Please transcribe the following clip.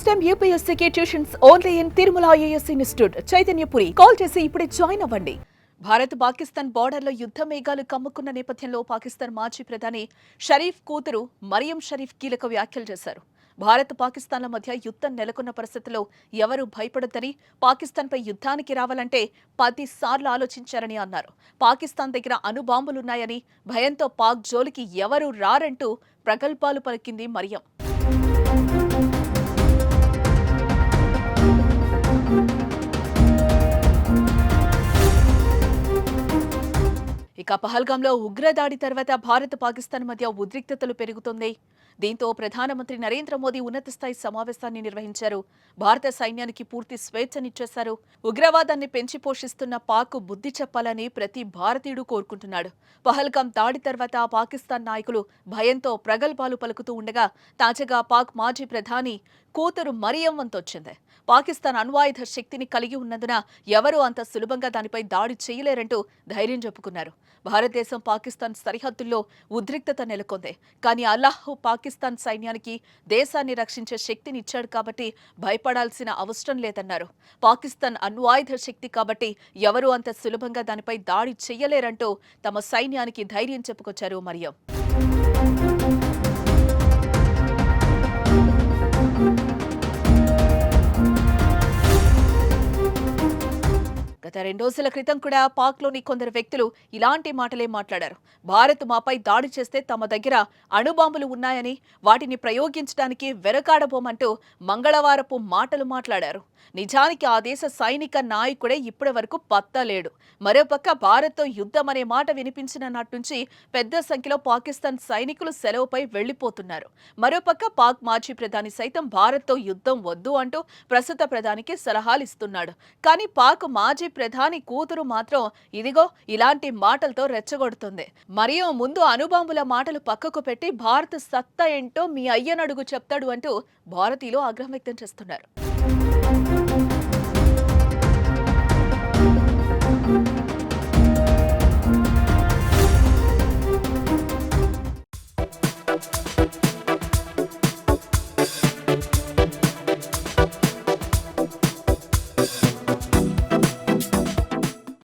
Time యూపీఎస్సీకి tuitions only in Tirumala IAS institute Chaitanyapuri. Call చేసి ఇప్పుడే జాయిన్ అవ్వండి. భారత్ పాకిస్తాన్ బోర్డర్లో యుద్ధ మేఘాలు కమ్ముకున్న నేపథ్యంలో పాకిస్తాన్ మాజీ ప్రధాని షరీఫ్ కూతురు మరియం షరీఫ్ కీలక వ్యాఖ్యలు చేశారు. భారత్ పాకిస్తాన్ల మధ్య యుద్ధం నెలకొన్న పరిస్థితుల్లో ఎవరూ భయపడొద్దని, పాకిస్తాన్పై యుద్ధానికి రావాలంటే 10 సార్లు ఆలోచించారని అన్నారు. పాకిస్తాన్ దగ్గర అణుబాంబులున్నాయని, భయంతో పాక్ జోలికి ఎవరూ రారంటూ ప్రగల్భాలు పలికింది మరియం. ఇక పహల్గాంలో ఉగ్రదాడి తర్వాత భారత్ పాకిస్తాన్ మధ్య ఉద్రిక్తతలు పెరుగుతోంది. దీంతో ప్రధానమంత్రి నరేంద్ర మోదీ ఉన్నత స్థాయి సమావేశాన్ని నిర్వహించారు. భారత సైన్యానికి పూర్తి స్వేచ్ఛనిచ్చేశారు. ఉగ్రవాదాన్ని పెంచి పోషిస్తున్న పాక్ బుద్ధి చెప్పాలని ప్రతి భారతీయుడు కోరుకుంటున్నాడు. పహల్గాం దాడి తర్వాత పాకిస్తాన్ నాయకులు భయంతో ప్రగల్భాలు పలుకుతూ ఉండగా, తాజాగా పాక్ మాజీ ప్రధాని కూతురు మరియం వంతొచ్చింది. పాకిస్తాన్ అణ్వాయుధ శక్తిని కలిగి ఉన్నందున ఎవరూ అంత సులభంగా దానిపై దాడి చేయలేరంటూ ధైర్యం చెప్పుకున్నారు. భారతదేశం పాకిస్తాన్ సరిహద్దుల్లో ఉద్రిక్తత నెలకొంది. కానీ అల్లాహ్ పాకిస్తాన్ సైన్యానికి దేశాన్ని రక్షించే శక్తిని ఇచ్చాడు కాబట్టి భయపడాల్సిన అవసరం లేదన్నారు. పాకిస్తాన్ అణ్వాయుధ శక్తి కాబట్టి ఎవరూ అంత సులభంగా దానిపై దాడి చేయలేరంటూ తమ సైన్యానికి ధైర్యం చెప్పుకొచ్చారు మరియం. గత 2 రోజుల క్రితం కూడా పాక్లోని కొందరు వ్యక్తులు ఇలాంటి మాటలే మాట్లాడారు. భారత్ మాపై దాడి చేస్తే తమ దగ్గర అణుబాంబులు ఉన్నాయని, వాటిని ప్రయోగించడానికి వెనకాడబోమంటూ మంగళవారపు మాటలు మాట్లాడారు. నిజానికి ఆ దేశ సైనిక నాయకుడే ఇప్పటి వరకు పత్తలేడు. మరోపక్క భారత్తో యుద్ధం అనే మాట వినిపించిన నాటి నుంచి పెద్ద సంఖ్యలో పాకిస్తాన్ సైనికులు సెలవుపై వెళ్లిపోతున్నారు. మరోపక్క పాక్ మాజీ ప్రధాని సైతం భారత్తో యుద్ధం వద్దు అంటూ ప్రస్తుత ప్రధానికి సలహాలు ఇస్తున్నాడు. కానీ పాక్ మాజీ ప్రధాని కూతురు మాత్రం ఇదిగో ఇలాంటి మాటలతో రెచ్చగొడుతుంది. మరియు ముందు అణుబాంబుల మాటలు పక్కకు పెట్టి భారత్ సత్తా ఏంటో మీ అయ్యనడుగు చెప్తాడు అంటూ భారతీయులు ఆగ్రహం వ్యక్తం చేస్తున్నారు.